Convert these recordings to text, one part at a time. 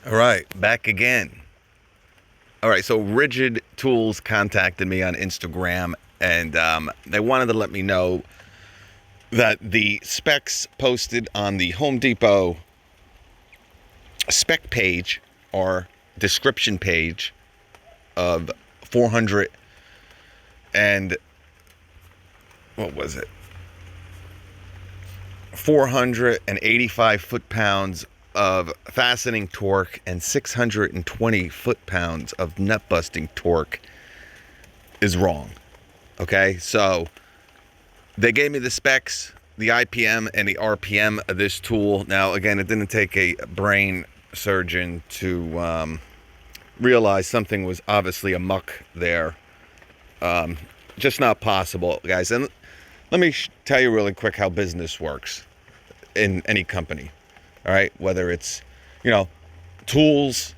All right, back again. All right, so Ridgid Tools contacted me on Instagram, and they wanted to let me know that the specs posted on the Home Depot spec page or description page of 400 and what was it? 485 foot-pounds of fastening torque and 620 foot-pounds of nut-busting torque is wrong. Okay, so they gave me the specs, the IPM and the RPM of this tool. Now, again, it didn't take a brain surgeon to realize something was obviously amuck there. Just not possible, guys. And let me tell you really quick how business works in any company. All right, whether it's, tools,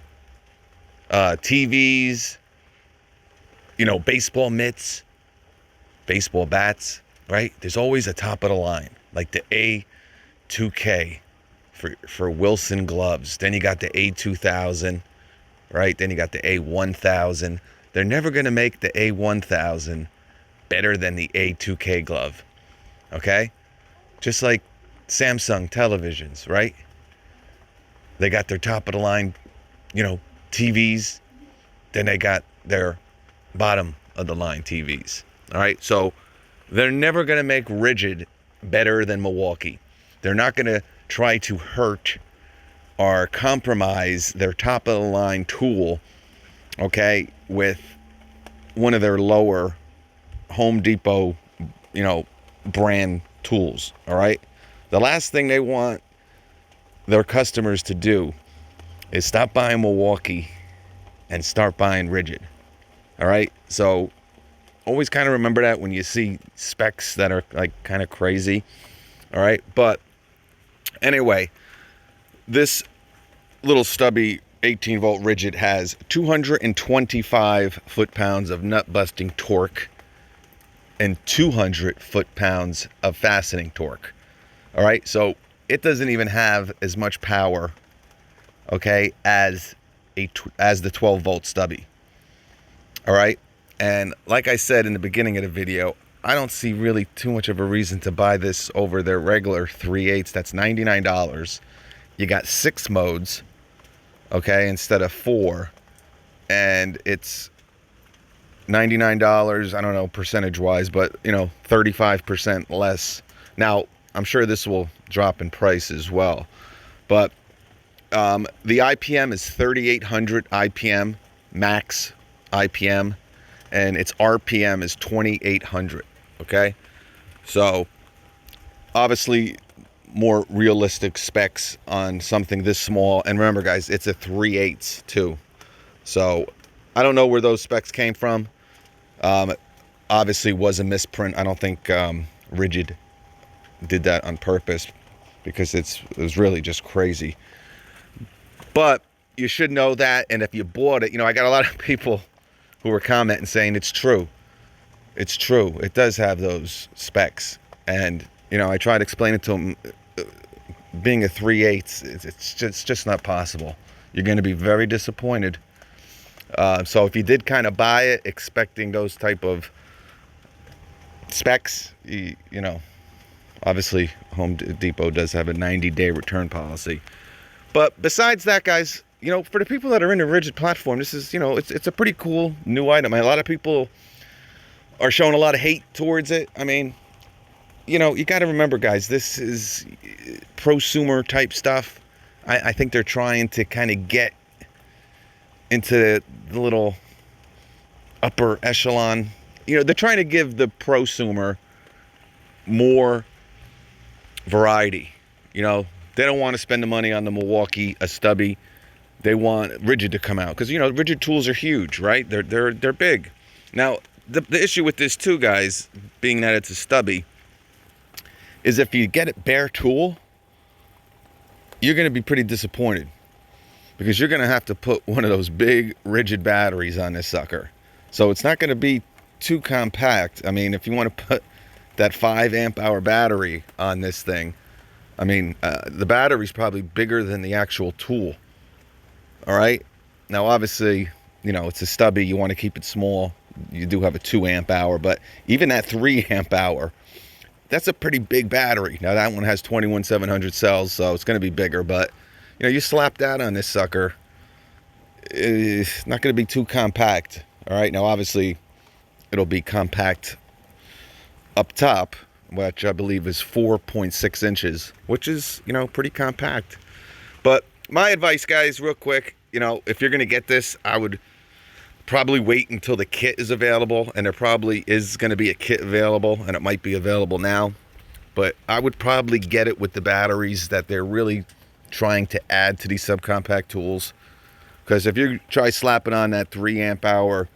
TVs, baseball mitts, baseball bats, right? There's always a top of the line, like the A2K for Wilson gloves. Then you got the A2000, right? Then you got the A1000. They're never going to make the A1000 better than the A2K glove, okay? Just like Samsung televisions, right? They got their top of the line, TVs. Then they got their bottom of the line TVs. All right. So they're never going to make Ridgid better than Milwaukee. They're not going to try to hurt or compromise their top of the line tool, okay, with one of their lower Home Depot, brand tools. All right. The last thing they want their customers to do is stop buying Milwaukee and start buying Ridgid. All right. So always kind of remember that when you see specs that are like kind of crazy. All right. But anyway, this little stubby 18 volt Ridgid has 225 foot-pounds of nut busting torque and 200 foot-pounds of fastening torque. All right. So it doesn't even have as much power, okay, as the 12 volt stubby. All right. And like I said in the beginning of the video, I don't see really too much of a reason to buy this over their regular 3/8. That's $99. You got 6 modes, okay, instead of 4. And it's $99, I don't know percentage wise, but 35% less. Now, I'm sure this will drop in price as well. But the IPM is 3,800 IPM, max IPM, and its RPM is 2,800, okay? So, obviously, more realistic specs on something this small. And remember, guys, it's a 3/8 too. So, I don't know where those specs came from. It obviously was a misprint. I don't think Ridgid did that on purpose because it was really just crazy. But you should know that, and if you bought it, I got a lot of people who were commenting saying it's true. It's true. It does have those specs. And, I tried to explain it to them. Being a 3/8, it's just not possible. You're going to be very disappointed. So if you did kind of buy it expecting those type of specs, obviously Home Depot does have a 90-day return policy. But besides that, guys, for the people that are in the Ridgid platform, this is, it's a pretty cool new item. A lot of people are showing a lot of hate towards it. I mean, you got to remember, guys, this is prosumer type stuff. I think they're trying to kind of get into the little upper echelon. They're trying to give the prosumer more variety. They don't want to spend the money on the Milwaukee, a stubby. They want Ridgid to come out because Ridgid tools are huge, right? They're big. Now the issue with this too, guys, being that it's a stubby, is if you get it bare tool, you're going to be pretty disappointed because you're going to have to put one of those big Ridgid batteries on this sucker. So it's not going to be too compact. I mean, if you want to put that 5 amp hour battery on this thing, I mean, the battery's probably bigger than the actual tool. All right. Now, obviously, you know, it's a stubby. You want to keep it small. You do have a 2 amp hour, but even that 3 amp hour, that's a pretty big battery. Now, that one has 21,700 cells, so it's going to be bigger, but, you know, you slap that on this sucker, it's not going to be too compact. All right. Now, obviously, it'll be compact up top, which I believe is 4.6 inches, which is, you know, pretty compact. But my advice, guys, real quick, you know, if you're going to get this, I would probably wait until the kit is available, and there probably is going to be a kit available, and it might be available now, but I would probably get it with the batteries that they're really trying to add to these subcompact tools. Because if you try slapping on that 3 amp hour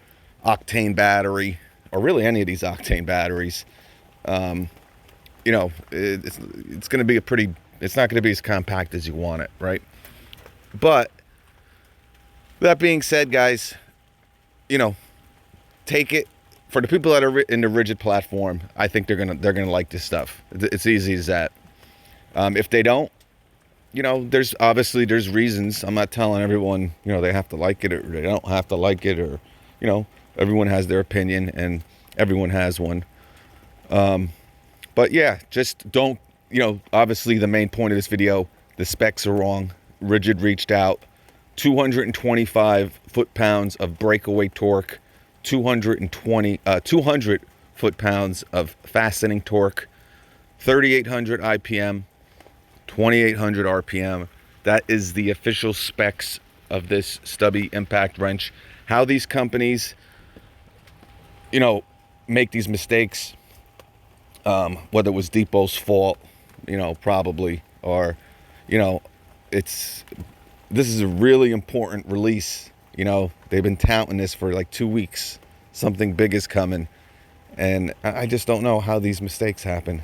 octane battery, or really any of these octane batteries, you know, it's going to be it's not going to be as compact as you want it, right? But that being said, guys, you know, take it. For the people that are in the Ridgid platform, I think they're gonna like this stuff. It's easy as that. If they don't, you know, there's reasons. I'm not telling everyone, you know, they have to like it or they don't have to like it, or, you know, everyone has their opinion and everyone has one. But yeah, just don't, you know, obviously the main point of this video, the specs are wrong. Ridgid reached out. 225 foot-pounds of breakaway torque, 200 foot-pounds of fastening torque, 3,800 IPM, 2,800 RPM. That is the official specs of this stubby impact wrench. How these companies, you know, make these mistakes, whether it was Depot's fault, you know, probably, or, you know, this is a really important release. You know, they've been touting this for like 2 weeks. Something big is coming. And I just don't know how these mistakes happen.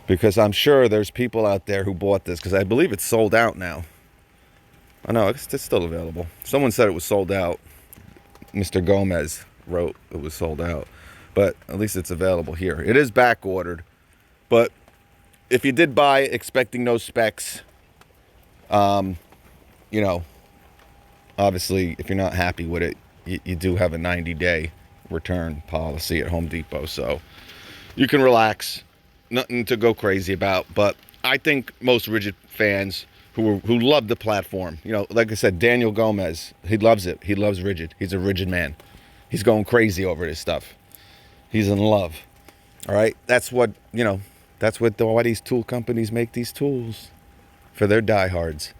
Because I'm sure there's people out there who bought this, because I believe it's sold out now. I know, it's still available. Someone said it was sold out. Mr. Gomez wrote it was sold out. But at least it's available here. It is back ordered. But if you did buy it expecting those specs, you know, obviously, if you're not happy with it, you do have a 90-day return policy at Home Depot. So you can relax. Nothing to go crazy about. But I think most Ridgid fans who love the platform, you know, like I said, Daniel Gomez, he loves it. He loves Ridgid. He's a Ridgid man. He's going crazy over this stuff. He's in love. All right? That's what, you know, that's what why these tool companies make these tools, for their diehards.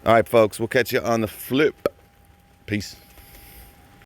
All right, folks, we'll catch you on the flip. Peace.